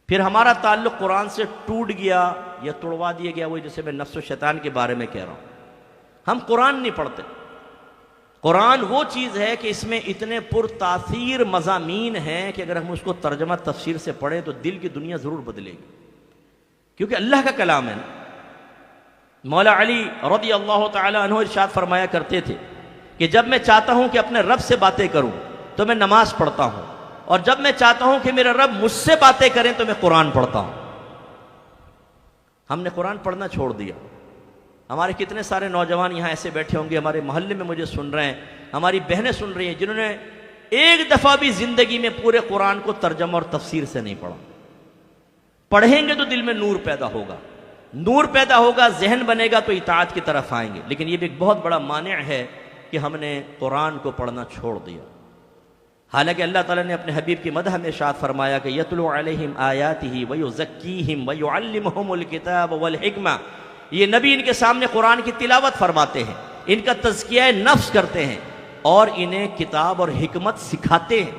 پھر ہمارا تعلق قرآن سے ٹوٹ گیا یا توڑوا دیا گیا، وہی جیسے میں نفس و شیطان کے بارے میں کہہ رہا ہوں. ہم قرآن نہیں پڑھتے. قرآن وہ چیز ہے کہ اس میں اتنے پر تاثیر مضامین ہیں کہ اگر ہم اس کو ترجمہ تفسیر سے پڑھیں تو دل کی دنیا ضرور بدلے گی، کیونکہ اللہ کا کلام ہے. مولا علی رضی اللہ تعالی عنہ ارشاد فرمایا کرتے تھے کہ جب میں چاہتا ہوں کہ اپنے رب سے باتیں کروں تو میں نماز پڑھتا ہوں، اور جب میں چاہتا ہوں کہ میرا رب مجھ سے باتیں کریں تو میں قرآن پڑھتا ہوں. ہم نے قرآن پڑھنا چھوڑ دیا. ہمارے کتنے سارے نوجوان یہاں ایسے بیٹھے ہوں گے، ہمارے محلے میں مجھے سن رہے ہیں، ہماری بہنیں سن رہی ہیں، جنہوں نے ایک دفعہ بھی زندگی میں پورے قرآن کو ترجمہ اور تفسیر سے نہیں پڑھا. پڑھیں گے تو دل میں نور پیدا ہوگا، نور پیدا ہوگا، ذہن بنے گا تو اطاعت کی طرف آئیں گے. لیکن یہ بھی ایک بہت بڑا مانع ہے کہ ہم نے قرآن کو پڑھنا چھوڑ دیا. حالانکہ اللہ تعالیٰ نے اپنے حبیب کی مدح میں ارشاد فرمایا کہ یتلو علیہم آیاتہ ویزکیہم ویعلمہم الکتاب والحکمہ. یہ نبی ان کے سامنے قرآن کی تلاوت فرماتے ہیں، ان کا تزکیہ نفس کرتے ہیں اور انہیں کتاب اور حکمت سکھاتے ہیں.